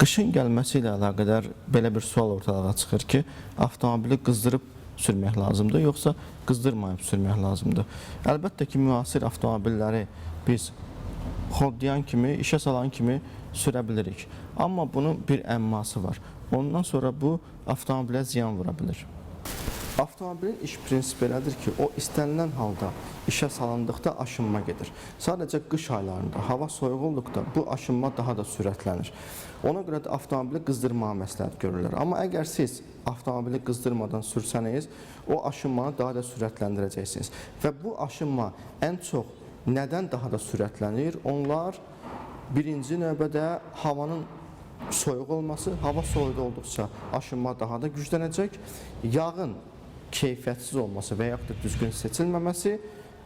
Qışın gəlməsi ilə əlaqədar belə bir sual ortalığa çıxır ki, avtomobili qızdırıb sürmək lazımdır, yoxsa qızdırmayıb sürmək lazımdır? Əlbəttə ki, müasir avtomobilləri biz xodlayan kimi, işə salan kimi sürə bilirik. Amma bunun bir əmması var. Ondan sonra bu avtomobilə ziyan vura bilir. Avtomobilin iş prinsipi elədir ki, o istənilən halda işə salındıqda aşınma gedir. Sadəcə qış aylarında, hava soyuq olduqda bu aşınma daha da sürətlənir. Ona görə də avtomobili qızdırmağa məsləhət görürlər. Amma əgər siz avtomobili qızdırmadan sürsəniz, o aşınmanı daha da sürətləndirəcəksiniz. Və bu aşınma ən çox nədən daha da sürətlənir? Onlar birinci növbədə havanın soyuq olması, hava soyuq olduqca aşınma daha da güclənəcək. Yağın keyfiyyətsiz olması və yaxud da düzgün seçilməməsi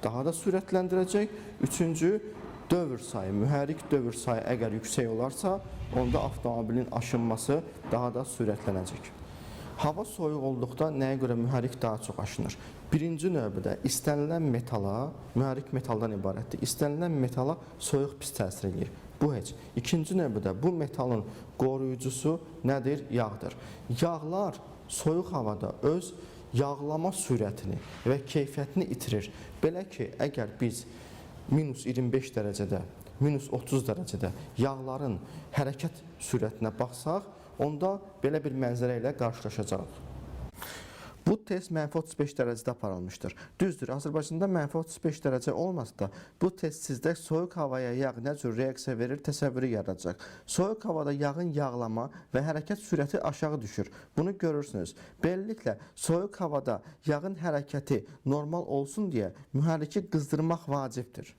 daha da sürətləndirəcək. Üçüncü, dövr sayı, mühərrik dövr sayı əgər yüksək olarsa, onda avtomobilin aşınması daha da sürətlənəcək. Hava soyuq olduqda nəyə görə mühərrik daha çox aşınır? Birinci növbədə istənilən metala, mühərrik metaldan ibarətdir, istənilən metala soyuq pis təsir edir. Bu heç. İkinci növbədə bu metalın qoruyucusu nədir? Yağdır. Yağlar soyuq havada öz yağlama sürətini və keyfiyyətini itirir. Belə ki, əgər biz minus 25 dərəcədə, minus 30 dərəcədə yağların hərəkət sürətinə baxsaq, onda belə bir mənzərə ilə qarşılaşacağıq. Bu test -35 dərəcədə aparılmışdır. Düzdür, Azərbaycanda -35 dərəcə olmasa da, bu test sizdə soyuq havaya yağ nə cür reaksiya verir, təsəvvürü yaradacaq. Soyuq havada yağın yağlama və hərəkət sürəti aşağı düşür. Bunu görürsünüz. Beləliklə, soyuq havada yağın hərəkəti normal olsun deyə mühərriki qızdırmaq vacibdir.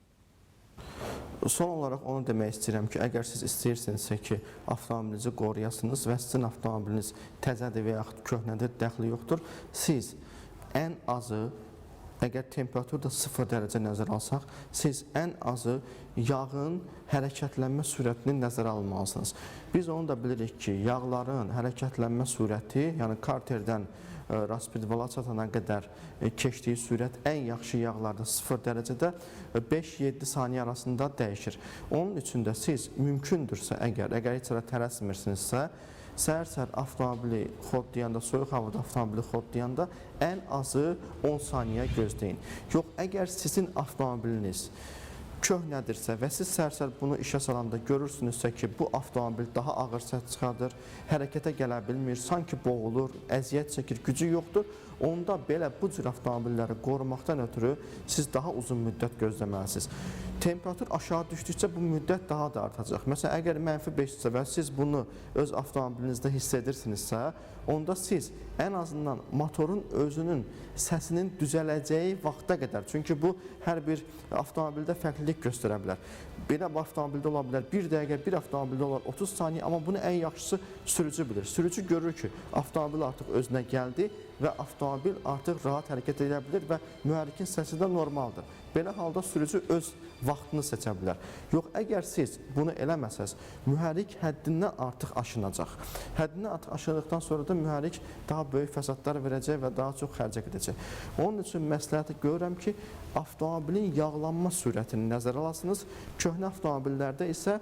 Son olaraq onu demək istəyirəm ki, əgər siz istəyirsinizsə ki, avtomobilinizi qoruyasınız və sizin avtomobiliniz təzədir və yaxud köhnədir, dəxli yoxdur, siz ən azı, əgər temperatur da 0 dərəcə nəzərə alsaq, siz ən azı yağın hərəkətlənmə sürətini nəzərə almalısınız. Biz onu da bilirik ki, yağların hərəkətlənmə sürəti, yəni karterdən raspidvala çatana qədər keçdiyi sürət ən yaxşı yağlarda 0 dərəcədə 5-7 saniyə arasında dəyişir. Onun üçün də siz mümkündürsə, əgər heç ara tələsmirsinizsə, səhər-səhər avtomobili xodlayanda, soyuq havada avtomobili xodlayanda ən azı 10 saniyə gözləyin. Yox, əgər sizin avtomobiliniz köhnədirsə və siz səhər-səhər bunu işə salanda görürsünüzsə ki, bu avtomobil daha ağır səs çıxardır, hərəkətə gələ bilmir, sanki boğulur, əziyyət çəkir, gücü yoxdur, onda belə bu cür avtomobilləri qorumaqdan ötürü siz daha uzun müddət gözləməlisiniz. Temperatur aşağı düşdükcə bu müddət daha da artacaq. Məsələn, əgər -5-dirsə və siz bunu öz avtomobilinizdə hiss edirsinizsə, onda siz ən azından motorun özünün səsinin düzələcəyi vaxta qədər, çünki bu hər bir avtomobildə fərqlilik göstərə bilər. Belə bir avtomobildə ola bilər 1 dəqiqə, bir avtomobildə olar 30 saniyə, amma bunu ən yaxşısı sürücü bilir. Sürücü görür ki, avtomobil artıq özünə gəldi və avtomobil artıq rahat hərəkət edə bilir və mühərrikin səsi də normaldır. Belə halda sürücü öz vaxtını seçə bilər. Yox, əgər siz bunu eləməsəz, mühərrik həddindən artıq aşınacaq. Həddindən artıq aşındıqdan sonra da mühərrik daha böyük fəsadlar verəcək və daha çox xərcə gedəcək. Onun üçün məsləhəti görürəm ki, avtomobilin yağlanma sürətini nəzərə alasınız. Köhnə avtomobillərdə isə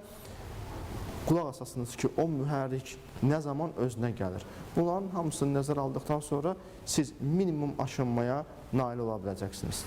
qulaq asasınız ki, o mühərrik nə zaman özünə gəlir. Bunların hamısını nəzərə aldıqdan sonra siz minimum aşınmaya nail ola biləcəksiniz.